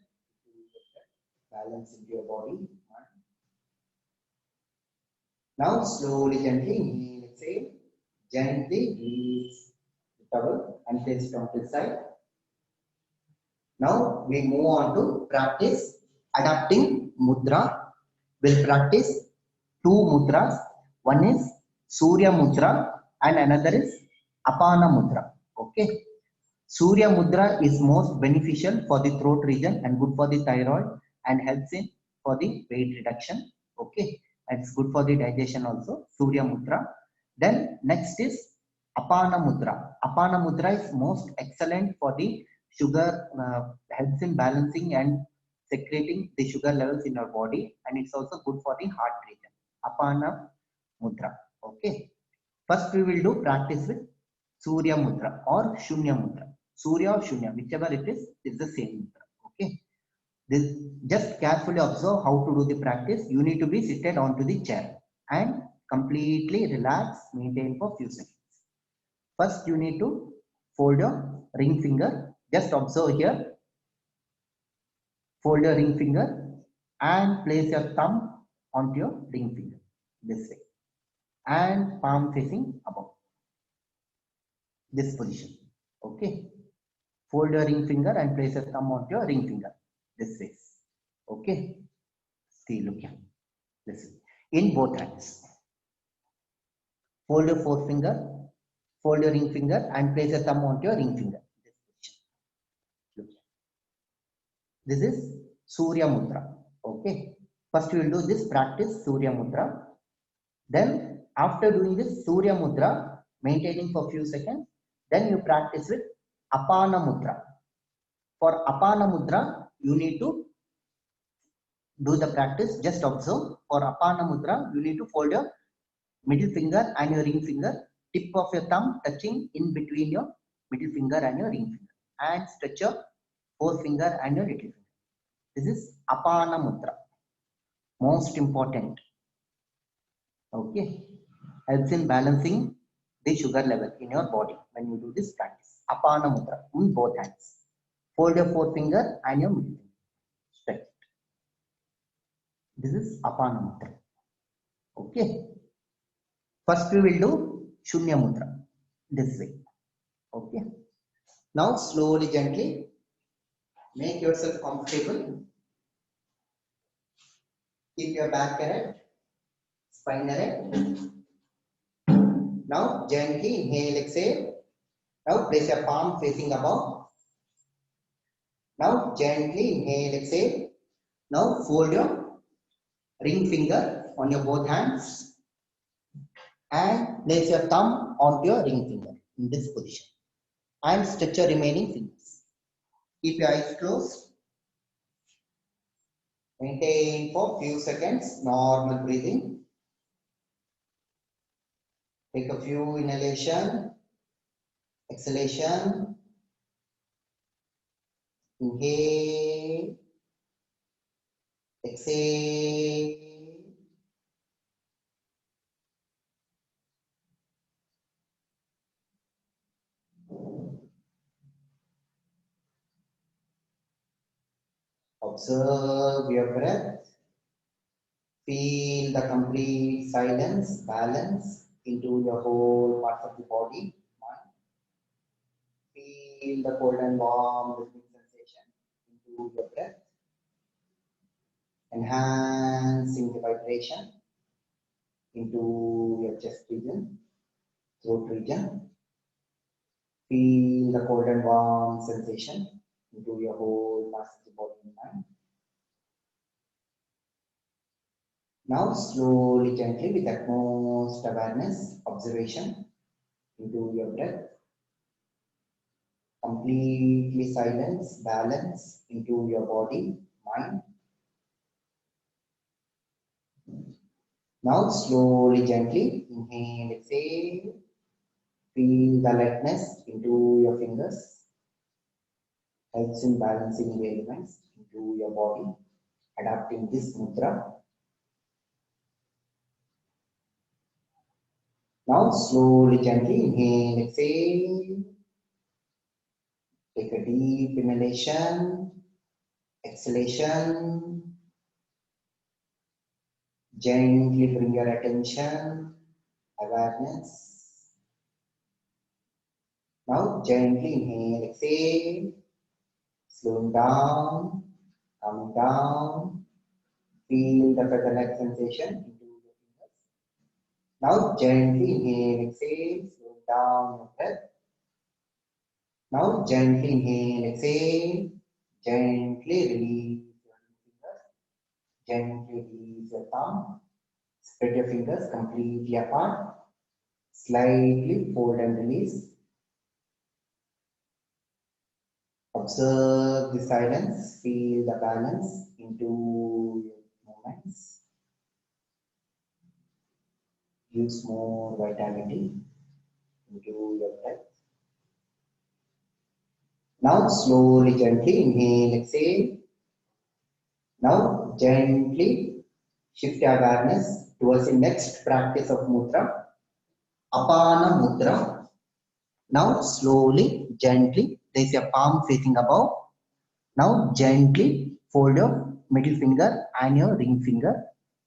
Balance into your body, mind. Now slowly, gently inhale, exhale. Gently release the towel and place it on the side. Now we move on to practice adapting mudra. We'll practice two mudras. One is Surya Mudra and another is Apana Mudra. Okay. Surya Mudra is most beneficial for the throat region and good for the thyroid and helps in for the weight reduction. Okay. And it's good for the digestion also. Surya Mudra. Then next is Apana Mudra. Apana Mudra is most excellent for the sugar, helps in balancing and secreting the sugar levels in your body, and it's also good for the heart region. Apana Mudra. Okay. First we will do practice with Surya Mudra or Shunya Mudra. Surya or Shunya, whichever it is the same mudra. Okay. This, just carefully observe how to do the practice. You need to be seated onto the chair and completely relax, maintain for few seconds. First, you need to fold your ring finger. Just observe here. Fold your ring finger and place your thumb onto your ring finger this way and palm facing above. This position. Okay. Fold your ring finger and place your thumb onto your ring finger this way. Okay. See, look here. Listen. In both hands. Fold your forefinger, fold your ring finger and place your thumb onto your ring finger. Look here. This is Surya Mudra. Okay. First we will do this practice Surya Mudra. Then after doing this Surya Mudra, maintaining for few seconds, then you practice with Apana Mudra. For Apana Mudra, you need to do the practice. Just observe. For Apana Mudra, you need to fold your middle finger and your ring finger, tip of your thumb touching in between your middle finger and your ring finger, and stretch your forefinger and your little finger. This is Apana Mudra. Most important. Okay. Helps in balancing the sugar level in your body when you do this practice. Apana Mudra in both hands. Fold your forefinger and your middle finger. Stretch it. This is Apana Mudra. Okay. First we will do Shunya Mudra this way. Okay. Now slowly, gently make yourself comfortable. Keep your back erect, spine erect. Now gently inhale, exhale. Now place your palm facing above. Now gently inhale, exhale. Now fold your ring finger on your both hands and place your thumb onto your ring finger in this position and stretch your remaining fingers. Keep your eyes closed. Maintain for few seconds normal breathing. Take a few inhalation, exhalation. Inhale, Exhale. Observe your breath. Feel the complete silence, balance into your whole parts of the body, mind. Feel the cold and warm rhythmic sensation into your breath, enhancing the vibration into your chest region, throat region. Feel the cold and warm sensation into your whole parts of the body and mind. Now slowly, gently, with utmost awareness, observation into your breath, completely silence, balance into your body, mind. Now slowly, gently, inhale, exhale, feel the lightness into your fingers, helps in balancing the elements into your body, adapting this mudra. Now slowly, gently, inhale, exhale, take a deep inhalation, exhalation. Gently bring your attention, awareness. Now gently inhale, exhale, slowing down, coming down. Feel the feather-like sensation into your fingers. Now gently inhale, exhale, slowing down your breath. Now gently inhale, exhale, gently release your fingers, gently release your thumb. Spread your fingers completely apart. Slightly fold and release. Observe the silence, feel the balance into your movements. Use more vitality into your breath. Now slowly, gently inhale, exhale. Now gently shift your awareness towards the next practice of mudra, Apana Mudra. Now slowly, gently, place your palm facing above. Now gently fold your middle finger and your ring finger.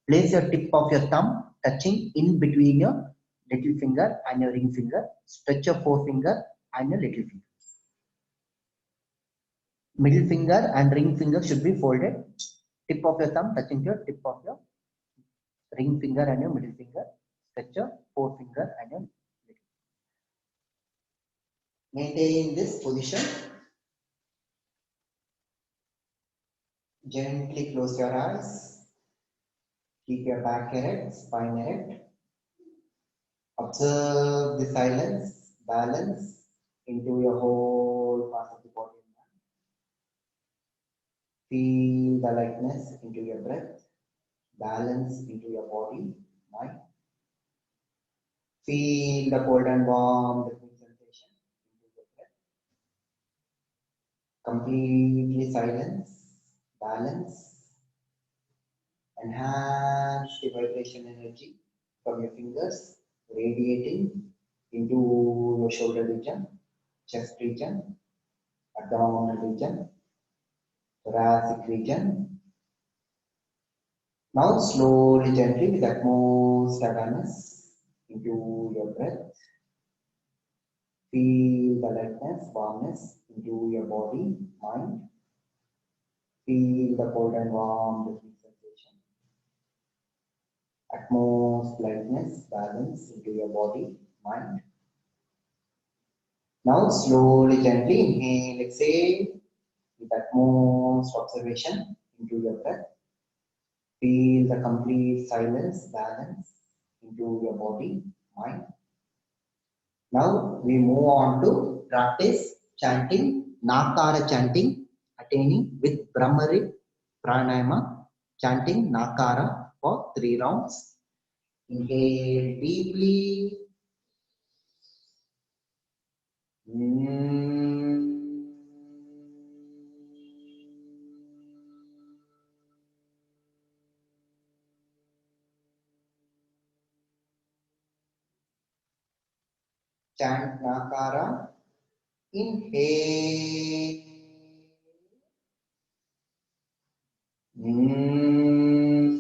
Place your tip of your thumb touching in between your little finger and your ring finger. Stretch your forefinger and your little finger. Middle finger and ring finger should be folded. Tip of your thumb touching your tip of your ring finger and your middle finger. Stretch your forefinger and your little finger. Maintain this position. Gently close your eyes. Keep your back erect, spine erect. Observe the silence, balance into your whole part of the body. Feel the lightness into your breath, balance into your body, mind. Feel the cold and warm rhythmic sensation into your breath. Completely silence, balance, enhance the vibration energy from your fingers radiating into your shoulder region, chest region, abdominal region, thoracic region. Now slowly, gently, with utmost awareness into your breath, feel the lightness, warmness into your body, mind. Feel the cold and warm rhythmic sensation. Utmost lightness, balance into your body, mind. Now slowly, gently, inhale, exhale, with utmost observation into your breath. Feel the complete silence, balance into your body, mind. Now we move on to practice chanting, Nakara chanting, attaining with Brahmari Pranayama, chanting Nakara for 3 rounds. Inhale deeply. Chant Nakara. Inhale. Inhale.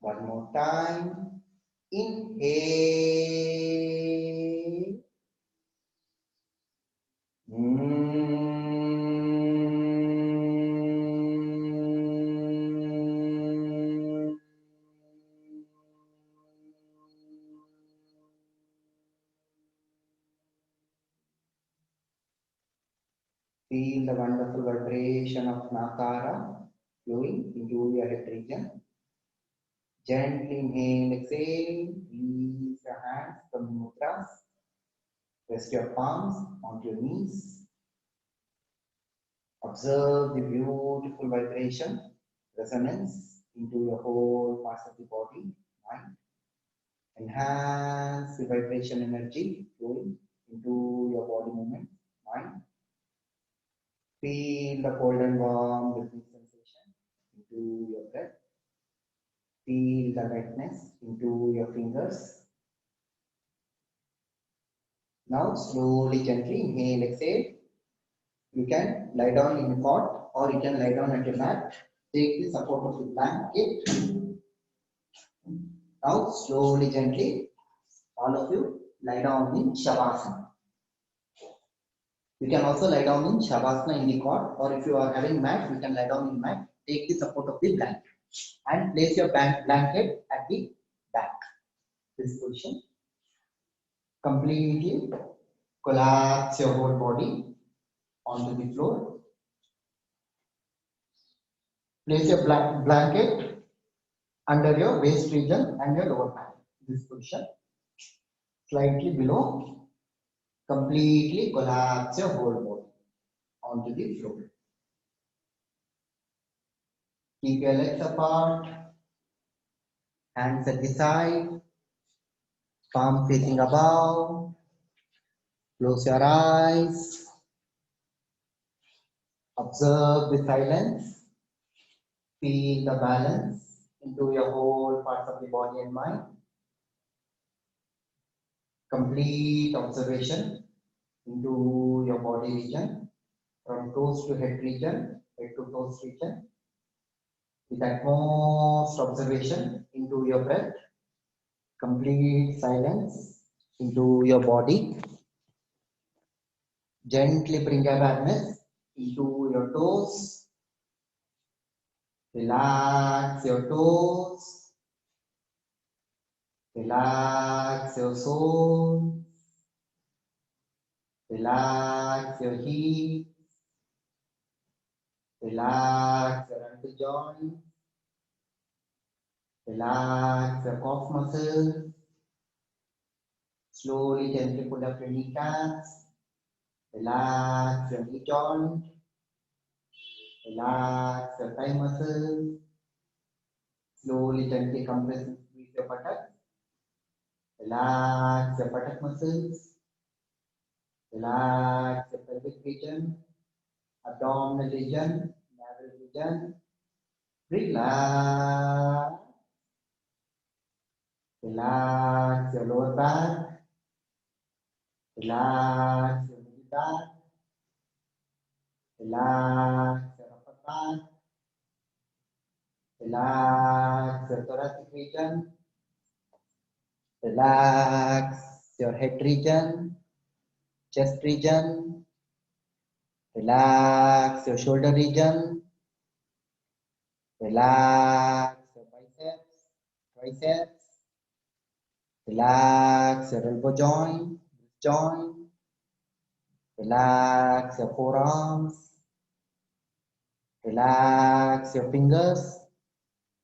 One more time. Inhale. Feel the wonderful vibration of Nakara flowing into your head region. Gently inhale, exhale, release your hands from the mudras. Rest your palms onto your knees. Observe the beautiful vibration, resonance into your whole parts of the body, mind. Enhance the vibration energy flowing into your body movement, mind. Feel the cold and warm breathing sensation into your breath. Feel the lightness into your fingers. Now slowly, gently inhale, exhale. You can lie down in a cot or you can lie down at your mat. Take the support of the blanket. Now slowly, gently, all of you lie down in Shavasana. You can also lie down in Shavasana in the cot, or if you are having mat, you can lie down in mat. Take the support of the blanket and place your blanket at the back. This position. Completely collapse your whole body onto the floor. Place your blanket under your waist region and your lower back. This position. Slightly below. Completely collapse your whole body onto the floor. Keep your legs apart, hands at the side, palm facing above. Close your eyes. Observe the silence. Feel the balance into your whole parts of the body and mind. Complete observation into your body region, from toes to head region, head to toes region. With utmost observation into your breath. Complete silence into your body. Gently bring awareness into your toes. Relax your toes. Relax your soles. Relax your heels. Relax your ankle joints. Relax your calf muscles. Slowly, gently pull up your kneecaps. Relax your knee joint. Relax your thigh muscles. Slowly, gently compress and squeeze your buttocks. Relax your buttock muscles. Relax your pelvic region, abdominal region, navel region. Relax. Relax your lower back. Relax your middle back. Relax your upper back. Relax your thoracic region. Relax your head region, chest region. Relax your shoulder region. Relax your biceps, triceps. Relax your elbow joint. Relax your forearms. Relax your fingers.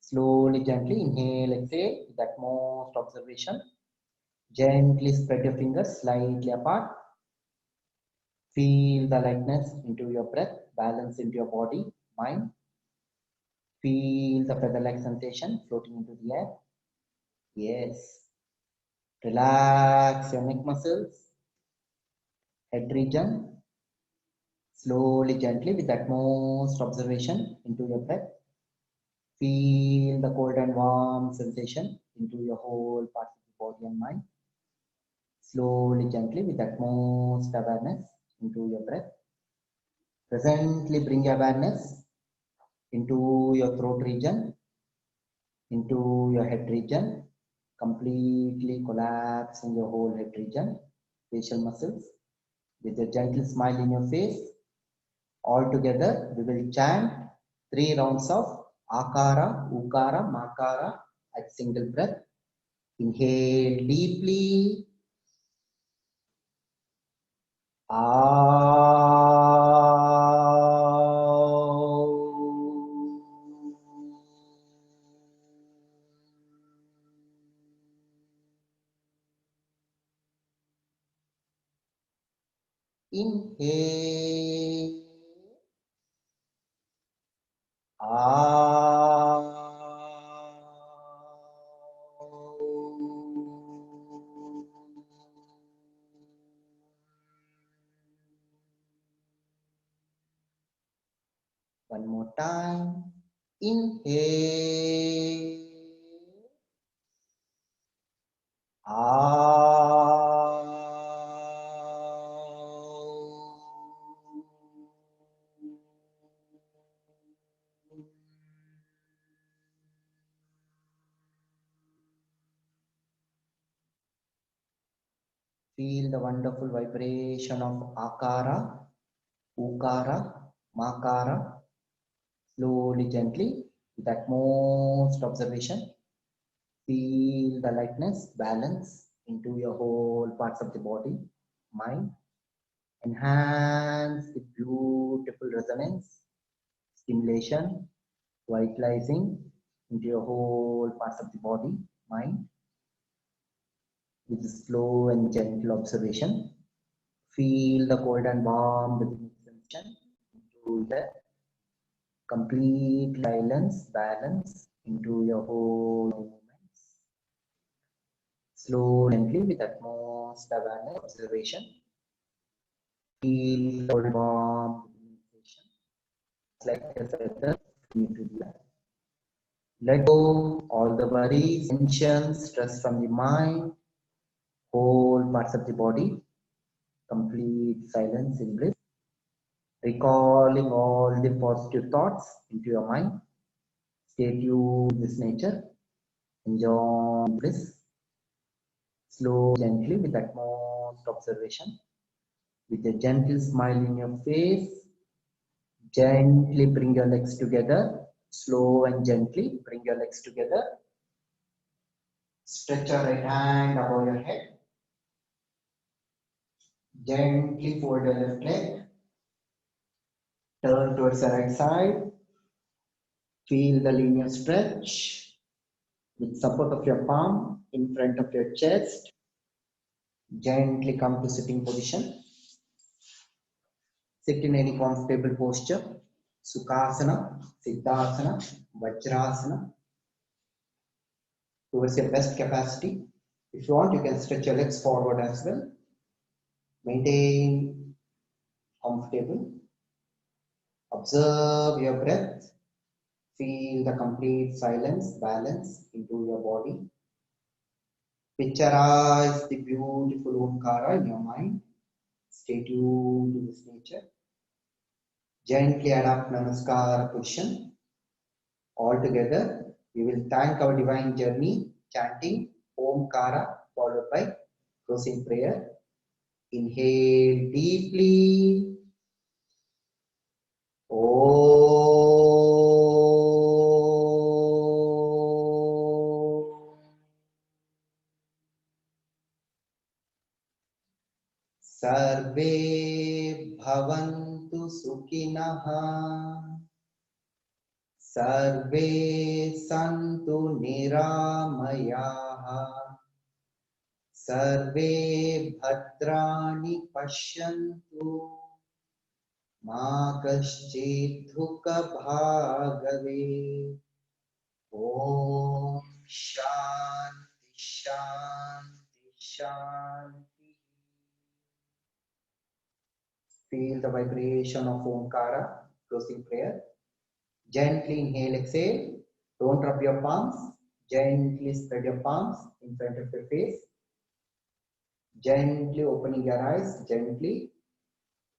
Slowly, gently inhale, exhale with utmost observation. Gently spread your fingers slightly apart. Feel the lightness into your breath, balance into your body, mind. Feel the feather-like sensation floating into the air. Yes. Relax your neck muscles, head region. Slowly, gently, with utmost observation into your breath. Feel the cold and warm sensation into your whole part of the body and mind. Slowly, gently, with utmost awareness into your breath. Presently, bring awareness into your throat region, into your head region, completely collapsing your whole head region, facial muscles, with a gentle smile in your face. All together, we will chant 3 rounds of Akara, Ukara, Makara at single breath. Inhale deeply. Inhale. One more time. Inhale. Feel the wonderful vibration of Akara, Ukara, Makara. Slowly, gently, with utmost observation. Feel the lightness, balance into your whole parts of the body, mind. Enhance the beautiful resonance, stimulation, vitalizing into your whole parts of the body, mind. With slow and gentle observation, feel the cold and warm rhythmic sensation into the complete silence, balance into your whole movements. Slow, gently, with utmost awareness, observation. Feel the cold, warm sensation. It's like a feather into the air. Let go all the worries, tensions, stress from the mind, whole parts of the body, complete silence in bliss. Recalling all the positive thoughts into your mind. Stay tuned with this nature. Enjoy bliss. Slow, gently, with utmost observation. With a gentle smile in your face, gently bring your legs together. Slow and gently bring your legs together. Stretch your right hand above your head. Gently fold your left leg. Turn towards the right side. Feel the linear stretch with support of your palm in front of your chest. Gently come to sitting position. Sit in any comfortable posture. Sukhasana, Siddhasana, Vajrasana. Towards your best capacity. If you want, you can stretch your legs forward as well. Maintain comfortable. Observe your breath. Feel the complete silence, balance into your body. Picturize the beautiful Omkara in your mind. Stay tuned to this nature. Gently adapt Namaskar position. All together, we will thank our divine journey, chanting Omkara followed by closing prayer. Inhale deeply. सर्वे भवन्तु सुखिनः सर्वे सन्तु निरामयाः सर्वे भद्राणि पश्यन्तु मा कश्चित् दुःखभाग् ॐ शान्ति शान्ति शान्ति. Feel the vibration of Omkara. Closing prayer. Gently inhale, exhale. Don't drop your palms. Gently spread your palms in front of your face. Gently opening your eyes. Gently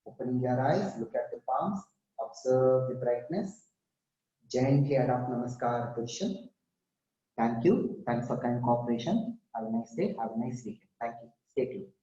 opening your eyes. Look at the palms. Observe the brightness. Gently adopt Namaskar position. Thank you. Thanks for kind cooperation. Have a nice day. Have a nice weekend. Thank you. Stay tuned.